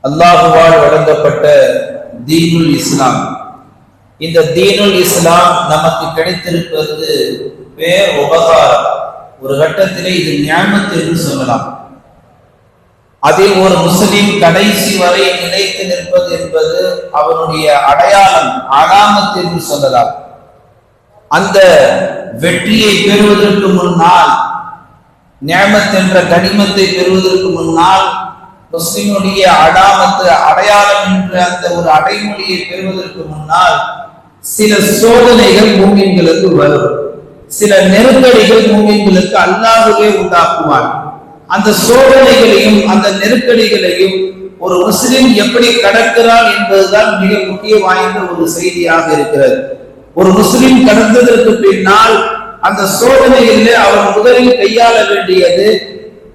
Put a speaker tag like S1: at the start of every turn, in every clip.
S1: அல்லாஹுவால் வழங்கப்பட்ட தீனுல் இஸ்லாம். இந்த தீனுல் இஸ்லாம் நமக்கு கிடைத்திருப்பது பேர் உபகாரம். ஒரு கட்டத்திலே இது நியாமத் என்று சொல்லலாம். அதில் ஒரு முஸ்லிம் கடைசி வரை நிலைத்து நிற்பது என்பது அவனுடைய அடையாளம், அலாமத் என்று சொல்லலாம். அந்த வெற்றியை பெறுவதற்கு முன்னால், நியாமத் என்ற கனிமத்தை பெறுவதற்கு முன்னால், முஸ்லிமுடைய அலாமத்து அடையாளம் என்ற அந்த ஒரு அடைமொழியை பெறுவதற்கு முன்னால் சில சோதனைகள் மூமின்களுக்கு வரும். சில நெருக்கடிகள் மூமின்களுக்கு அல்லாஹ்வே உண்டாக்குவான். அந்த சோதனைகளையும் அந்த நெருக்கடிகளையும் ஒரு முஸ்லிம் எப்படி கடக்கிறான் என்பதுதான் மிக முக்கிய வாய்ந்த ஒரு செய்தியாக இருக்கிறது. ஒரு முஸ்லிம் கடந்ததற்கு பின்னால் அந்த சோதனைகளிலே அவர் முதலில் கையாள வேண்டியது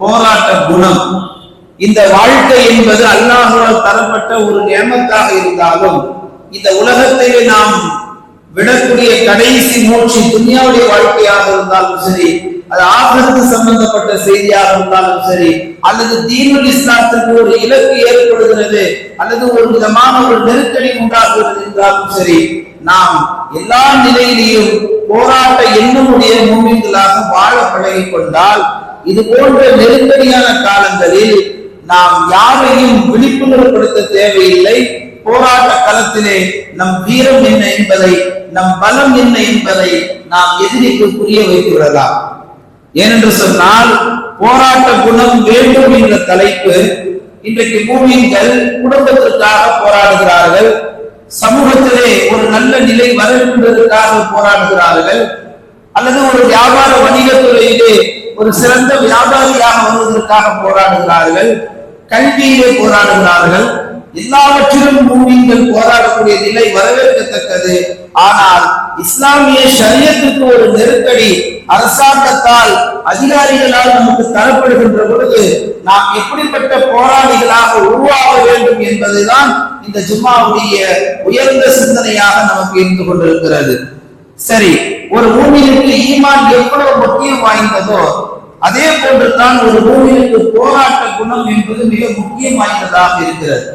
S1: போராட்ட குணம். இந்த வாழ்க்கை என்பது அல்லாஹ்வால் தரப்பட்ட ஒரு நியமத்தாக இருந்தாலும், இந்த உலகத்திலே நாம் விடக்கூடிய கடைசி மூச்சு துன்யாவுடைய வாழ்க்கையாக இருந்தாலும் சரி, அது ஆகிரத்து சம்பந்தப்பட்ட செய்தியாக இருந்தாலும் சரி, அல்லது தீனுல் இஸ்லாத்திற்கு ஒரு இலக்கு ஏற்படுகிறது அல்லது ஒரு விதமான ஒரு நெருக்கடி உண்டாகிறது என்றாலும் சரி, நாம் எல்லா நிலையிலையும் போராட்ட எண்ணமுடைய மூமின்களாக வாழ பழகிக் கொண்டால், இது போன்ற நெருக்கடியான காலங்களில் நாம் யாரையும் விழிப்புணர்வுபடுத்த தேவையில்லை. போராட்ட களத்திலே நம் வீரம் என்ன என்பதை, நம் பலம் என்ன என்பதை நாம் எதிரிக்கு புரிய வைத்து விடலாம். ஏனென்று சொன்னால், போராட்ட குணம் வேண்டும் என்ற தலைப்பு இன்றைக்கு மூமின்கள் குடும்பத்திற்காக போராடுகிறார்கள், சமூகத்திலே ஒரு நல்ல நிலை வர என்பதற்காக போராடுகிறார்கள், அல்லது ஒரு வியாபார வணிகத்துறையிலே ஒரு சிறந்த வியாபாரியாக வருவதற்காக போராடுகிறார்கள், கல்வியிலே போராடுகிறார்கள். எல்லாவற்றிலும் மூமின்கள் போராடக்கூடிய நிலை வரவேற்கத்தக்கது. ஆனால் இஸ்லாமிய ஷரியத்துக்கு ஒரு நெருக்கடி அரசாங்கத்தால், அதிகாரிகளால் நமக்கு தரப்படுகின்ற பொழுது நாம் எப்படிப்பட்ட போராளிகளாக உருவாக வேண்டும் என்பதுதான் இந்த ஜும்மாவுடைய உயர்ந்த சிந்தனையாக நமக்கு இருந்து கொண்டிருக்கிறது. சரி, ஒரு மூமினுக்கு ஈமான் எவ்வளவு முக்கியம் வாய்ந்ததோ அதே போன்றுதான் ஒரு மூமினுக்கு போராட்ட குணம் என்பது மிக முக்கியம் வாய்ந்ததாக இருக்கிறது.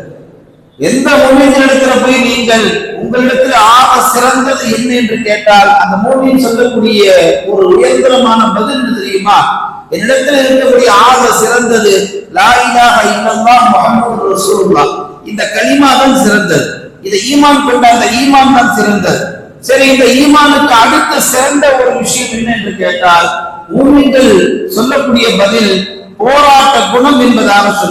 S1: எந்த மூமினிடத்துல போய் நீங்கள் உங்களிடத்தில் ஆக சிறந்தது என்ன என்று கேட்டால், அந்த மூமின் சொல்லக்கூடிய ஒரு உயர்தரமான பதில் தெரியுமா? என்னிடத்தில் இருக்கக்கூடிய ஆக சிறந்தது லா இலாஹ இல்லல்லாஹ் முஹம்மது ரசூலுல்லாஹ், இந்த கலிமா தான் சிறந்தது. இதை ஈமான் கொண்ட அந்த ஈமான் தான் சிறந்தது. சரி, இந்த ஈமானுக்கு அடுத்த சிறந்த ஒரு விஷயம் என்ன என்று கேட்டால், மூமின்கள் சொல்லக்கூடிய பதில் போராட்ட குணம் என்பதாக